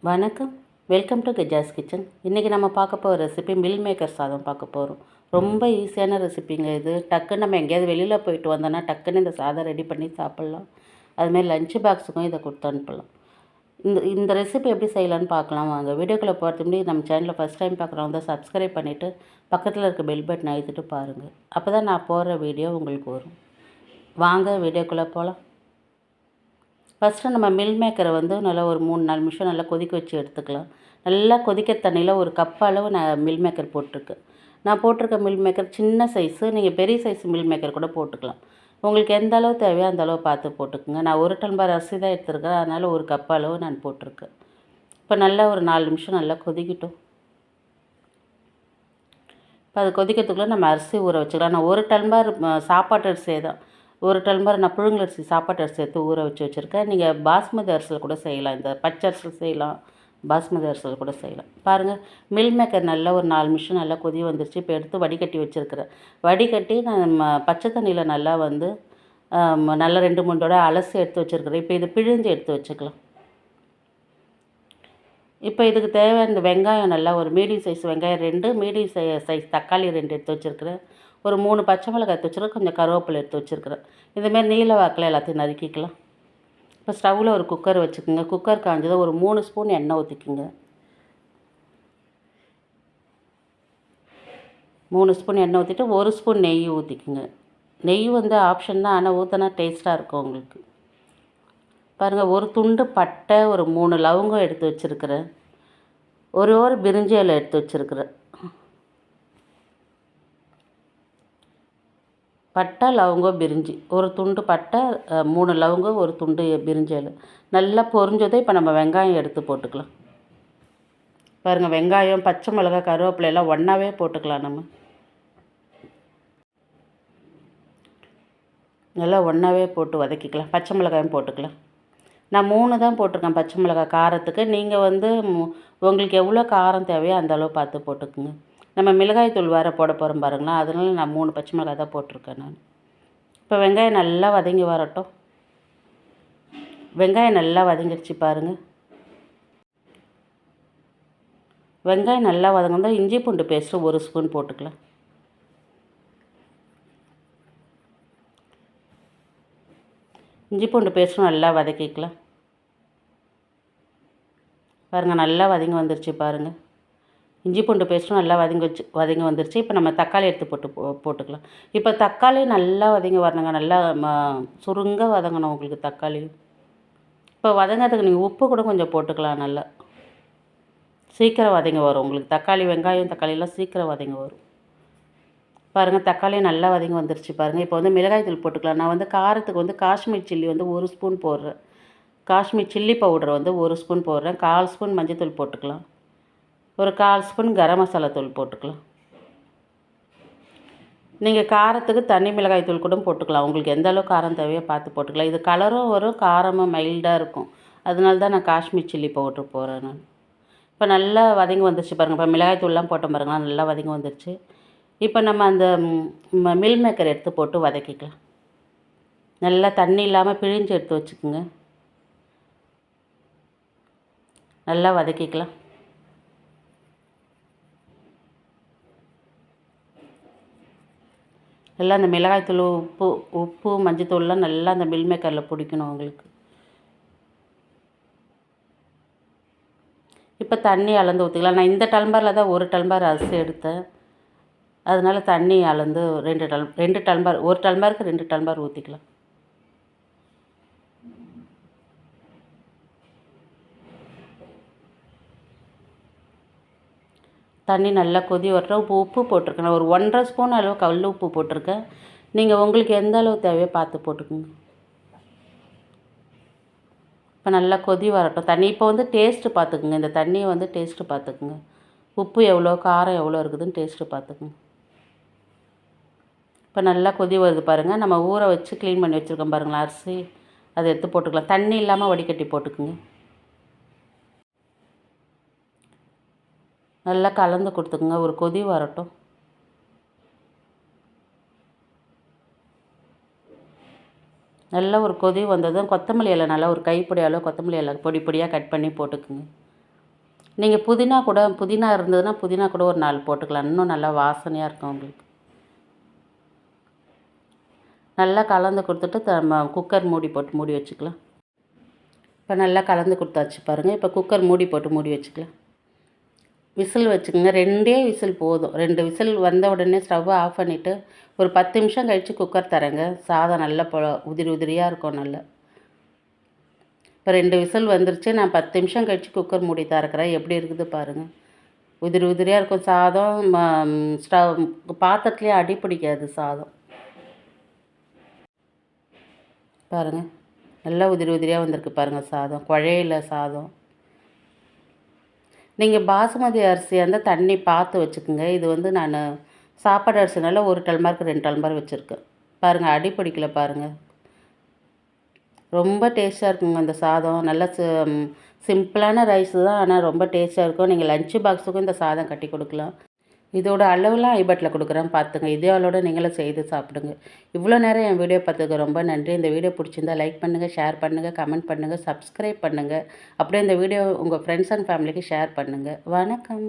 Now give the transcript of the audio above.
வணக்கம். Welcome to Gejas kitchen. இன்றைக்கி நம்ம பார்க்க போகிற ரெசிபி மில் மேக்கர் சாதம் பார்க்க போகிறோம். ரொம்ப ஈஸியான ரெசிபிங்க இது. டக்குன்னு நம்ம எங்கேயாவது வெளியில் போயிட்டு வந்தோன்னா டக்குன்னு இந்த சாதம் ரெடி பண்ணி சாப்பிட்லாம். அதுமாதிரி லஞ்ச் பாக்ஸுக்கும் இதை கொடுத்து அனுப்பலாம். இந்த ரெசிபி எப்படி செய்யலான்னு பார்க்கலாம் வாங்க. வீடியோக்குள்ளே போகிறதுக்கு முன்னாடி நம்ம சேனலில் ஃபஸ்ட் டைம் பார்க்குறவங்க தான் சப்ஸ்கிரைப் பண்ணிவிட்டு பக்கத்தில் இருக்க பெல் பட்டன் அழுத்திட்டு பாருங்கள். அப்போ தான் நான் போடுற வீடியோ உங்களுக்கு வரும். வாங்க வீடியோக்குள்ளே போகலாம். ஃபஸ்ட்டு நம்ம மில் மேக்கரை வந்து நல்லா ஒரு 3-4 நிமிஷம் நல்லா கொதிக்க வச்சு எடுத்துக்கலாம். நல்லா கொதிக்கிற தண்ணியில் ஒரு கப் அளவு நான் மில் மேக்கர் போட்டிருக்கேன். நான் போட்டிருக்க மில் மேக்கர் சின்ன சைஸு, நீங்கள் பெரிய சைஸ் மில் மேக்கர் கூட போட்டுக்கலாம். உங்களுக்கு எந்த அளவு தேவையோ அந்த அளவு பார்த்து போட்டுக்குங்க. நான் 1 டம்ளர் அரிசி தான் எடுத்துருக்கேன், அதனால் ஒரு கப் அளவு நான் போட்டிருக்கேன். இப்போ நல்லா ஒரு 4 நிமிஷம் நல்லா கொதிக்கட்டும். இப்போ அது கொதிக்கிறதுக்குள்ளே நம்ம அரிசி ஊற வச்சுக்கலாம். நான் 1 டம்ளர் சாப்பாட்டு அரிசியே தான், 1 டம்ளர் நான் புழுங்கலரிசி சாப்பாட்டு அரிசி எடுத்து ஊற வச்சு வச்சுருக்கேன். நீங்கள் பாஸ்மதி அரிசியில் கூட செய்யலாம், இந்த பச்சை அரிசியில் செய்யலாம், பாஸ்மதி அரிசியில் கூட செய்யலாம். பாருங்கள், மில் மேக்கர் நல்லா ஒரு 4 நிமிஷம் நல்லா கொதி வந்துருச்சு. இப்போ எடுத்து வடிகட்டி வச்சுருக்கிறேன். வடிகட்டி நான் பச்சை தண்ணியில் நல்லா வந்து நல்லா 2-3 தடவை அலசி எடுத்து வச்சுருக்கிறேன். இப்போ இது பிழிஞ்சு எடுத்து வச்சுக்கலாம். இப்போ இதுக்கு தேவையான இந்த வெங்காயம் நல்லா ஒரு மீடியம் சைஸ் வெங்காயம் 2, மீடியம் சைஸ் தக்காளி 2 எடுத்து வச்சுருக்கிறேன். ஒரு 3 பச்சை மிளகாய் எடுத்து வச்சுருக்கேன், கொஞ்சம் கருவேப்பிலை எடுத்து வச்சுருக்கிறேன். இதுமாரி நீல வாக்கில் எல்லாத்தையும் நறுக்கிக்கலாம். இப்போ ஸ்டவ்வில் ஒரு குக்கர் வச்சுக்கோங்க. குக்கர் காஞ்சதை ஒரு 3 ஸ்பூன் எண்ணெய் ஊற்றிக்குங்க. 3 ஸ்பூன் எண்ணெய் ஊற்றிட்டு 1 ஸ்பூன் நெய் ஊற்றிக்குங்க. நெய் வந்து ஆப்ஷன் தான், ஆனால் ஊற்றினா டேஸ்ட்டாக இருக்கும் உங்களுக்கு. பாருங்கள், ஒரு துண்டு பட்டை, ஒரு 3 லவங்கம் எடுத்து வச்சுருக்கிறேன், ஒரு பிரிஞ்சி இலை எடுத்து வச்சுருக்கிறேன். பட்டை, லவங்கம், பிரிஞ்சி, ஒரு துண்டு பட்டை, 3 லவங்கம், ஒரு துண்டு பிரிஞ்சி இலை நல்லா பொரிஞ்சதை இப்போ நம்ம வெங்காயம் எடுத்து போட்டுக்கலாம். பாருங்கள், வெங்காயம், பச்சை மிளகாய், கருவேப்பிலை எல்லாம் ஒன்றாவே போட்டுக்கலாம். நம்ம நல்லா ஒன்றாவே போட்டு வதக்கிக்கலாம். பச்சை மிளகாயும் போட்டுக்கலாம். நான் 3 தான் போட்டிருக்கேன் பச்சை மிளகாய் காரத்துக்கு. நீங்கள் வந்து உங்களுக்கு எவ்வளோ காரம் தேவையோ அந்த அளவு பார்த்து போட்டுக்குங்க. நம்ம மிளகாய் தூள் வேறு போட போகிறோம் பாருங்களா, அதனால் நான் 3 பச்சை மிளகாய் தான் போட்டிருக்கேன் நான். இப்போ வெங்காயம் நல்லா வதங்கி வரட்டும். வெங்காயம் நல்லா வதங்கிடுச்சு பாருங்கள். வெங்காயம் நல்லா வதங்கினா இஞ்சி பூண்டு பேஸ்ட்டு 1 ஸ்பூன் போட்டுக்கலாம். இஞ்சி பூண்டு பேஸ்ட்டும் நல்லா வதக்கிக்கலாம். பாருங்கள், நல்லா வதங்கி வந்துருச்சு பாருங்கள். இஞ்சி பூண்டு பேஸ்ட்டும் நல்லா வதங்கி வந்துருச்சு. இப்போ நம்ம தக்காளி எடுத்து போட்டுக்கலாம். இப்போ தக்காளி நல்லா வதங்கி வரணுங்க. நல்லா சுருங்க வதங்கணும் உங்களுக்கு தக்காளி. இப்போ வதங்கிறதுக்கு நீங்கள் உப்பு கூட கொஞ்சம் போட்டுக்கலாம். நல்லா சீக்கிரம் வதங்கி வரும் உங்களுக்கு. தக்காளி, வெங்காயம், தக்காளியெல்லாம் சீக்கிரம் வதங்கி வரும். பாருங்கள், தக்காளி நல்லா வதங்கி வந்துருச்சு பாருங்கள். இப்போ வந்து மிளகாய் தூள் போட்டுக்கலாம். நான் வந்து காரத்துக்கு வந்து காஷ்மீர் சில்லி வந்து 1 ஸ்பூன் போடுறேன். காஷ்மீர் சில்லி பவுடர் வந்து 1 ஸ்பூன் போடுறேன். 1/4 ஸ்பூன் மஞ்சள் போட்டுக்கலாம். ஒரு 1/4 ஸ்பூன் கரம் மசாலா தூள் போட்டுக்கலாம். நீங்கள் காரத்துக்கு தனி மிளகாய் தூள் கூட போட்டுக்கலாம். உங்களுக்கு எந்த அளவு காரம் தேவையோ பார்த்து போட்டுக்கலாம். இது கலரும் வரும், காரமும் மைல்டாக இருக்கும். அதனால தான் நான் காஷ்மீர் சில்லி பவுட்ரு போடுறேன் நான். இப்போ நல்லா வதங்கி வந்துருச்சு பாருங்கள். இப்போ மிளகாய் தூள்லாம் போட்டோம் பாருங்களா, நல்லா வதங்கி வந்துருச்சு. இப்போ நம்ம அந்த மில் மேக்கர் எடுத்து போட்டு வதக்கிக்கலாம். நல்லா தண்ணி இல்லாமல் பிழிஞ்சு எடுத்து வச்சுக்கோங்க. நல்லா வதக்கிக்கலாம். நல்லா அந்த மிளகாய்த்தூள், உப்பு, மஞ்சத்தூள்லாம் நல்லா அந்த மில் மேக்கரில் பிடிக்கணும் உங்களுக்கு. இப்போ தண்ணி அளந்து ஊற்றிக்கலாம். நான் இந்த டம்ளரில் தான் 1 டம்ளர் அரிசி எடுத்தேன், அதனால் தண்ணி அளந்து 2 டம்ளர், 1 டம்ளருக்கு 2 டம்ளர் ஊற்றிக்கலாம். தண்ணி நல்லா கொதி வரட்டும். உப்பு போட்டிருக்கேன். நான் ஒரு 1½ ஸ்பூன் அளவு கல் உப்பு போட்டிருக்கேன். நீங்கள் உங்களுக்கு எந்த அளவு தேவையோ பார்த்து போட்டுக்கோங்க. இப்போ நல்லா கொதி வரட்டும் தண்ணி. இப்போ வந்து டேஸ்ட்டு பார்த்துக்குங்க. இந்த தண்ணியை வந்து டேஸ்ட்டு பார்த்துக்குங்க. உப்பு எவ்வளோ, காரம் எவ்வளோ இருக்குதுன்னு டேஸ்ட்டு பார்த்துக்குங்க. இப்போ நல்லா கொதி வருது பாருங்கள். நம்ம ஊற வச்சு க்ளீன் பண்ணி வச்சுருக்கோம் பாருங்களா அரிசி, அதை எடுத்து போட்டுக்கலாம். தண்ணி இல்லாமல் வடிகட்டி போட்டுக்குங்க. நல்லா கலந்து கொடுத்துக்குங்க. ஒரு கொதி வரட்டும். நல்லா ஒரு கொதி வந்ததும் கொத்தமல்லி இலை நல்லா ஒரு கைப்பிடி அளவு கொத்தமல்லி இலை பொடி பொடியாக கட் பண்ணி போட்டுக்குங்க. நீங்கள் புதினா இருந்ததுன்னா புதினா கூட ஒரு 4 போட்டுக்கலாம். இன்னும் நல்லா வாசனையாக இருக்கும் உங்களுக்கு. நல்லா கலந்து கொடுத்துட்டு நம்ம குக்கர் மூடி போட்டு மூடி வச்சுக்கலாம். இப்போ நல்லா கலந்து கொடுத்தாச்சு பாருங்கள். இப்போ குக்கர் மூடி போட்டு மூடி வச்சுக்கலாம். விசில் வச்சுக்கோங்க. 2 விசில் போதும். 2 விசில் வந்த உடனே ஸ்டவ்வை ஆஃப் பண்ணிவிட்டு ஒரு 10 நிமிஷம் கழித்து குக்கர் தரேங்க. சாதம் நல்லா உதிரி உதிரியாக இருக்கும் நல்லா. இப்போ 2 விசில் வந்துருச்சு. நான் 10 நிமிஷம் கழித்து குக்கர் மூடி திறக்கிறேன். எப்படி இருக்குது பாருங்கள். உதிரி உதிரியாக இருக்கும் சாதம். ஸ்டவ் பாத்திரத்துலேயே அடி பிடிக்காது சாதம். பாருங்கள் நல்லா உதிரி உதிரியாக வந்திருக்கு பாருங்கள் சாதம். குழையில சாதம். நீங்கள் பாசுமதி அரிசியாக இருந்தால் தண்ணி பார்த்து வச்சுக்கோங்க. இது வந்து நான் சாப்பாடு அரிசினால 1 டம்ளருக்கு 2 டம்ளர் வச்சுருக்கேன். பாருங்கள் அடி பிடிக்கல பாருங்கள். ரொம்ப டேஸ்ட்டாக இருக்குங்க அந்த சாதம். நல்லா சிம்பிளான ரைஸ் தான், ஆனால் ரொம்ப டேஸ்ட்டாக இருக்கும். நீங்கள் லஞ்ச் பாக்ஸுக்கும் இந்த சாதம் கட்டி கொடுக்கலாம். இதோட அளவுலாம் ஐபட்டில் கொடுக்குறேன் பார்த்துங்க. இதே அளவோட நீங்களும் செய்து சாப்பிடுங்க. இவ்வளோ நேரம் என் வீடியோ பார்த்ததுக்கு ரொம்ப நன்றி. இந்த வீடியோ பிடிச்சிருந்தா லைக் பண்ணுங்கள், ஷேர் பண்ணுங்கள், கமெண்ட் பண்ணுங்கள், சப்ஸ்கிரைப் பண்ணுங்கள். அப்படியே இந்த வீடியோ உங்கள் ஃப்ரெண்ட்ஸ் அண்ட் ஃபேமிலிக்கு ஷேர் பண்ணுங்கள். வணக்கம்.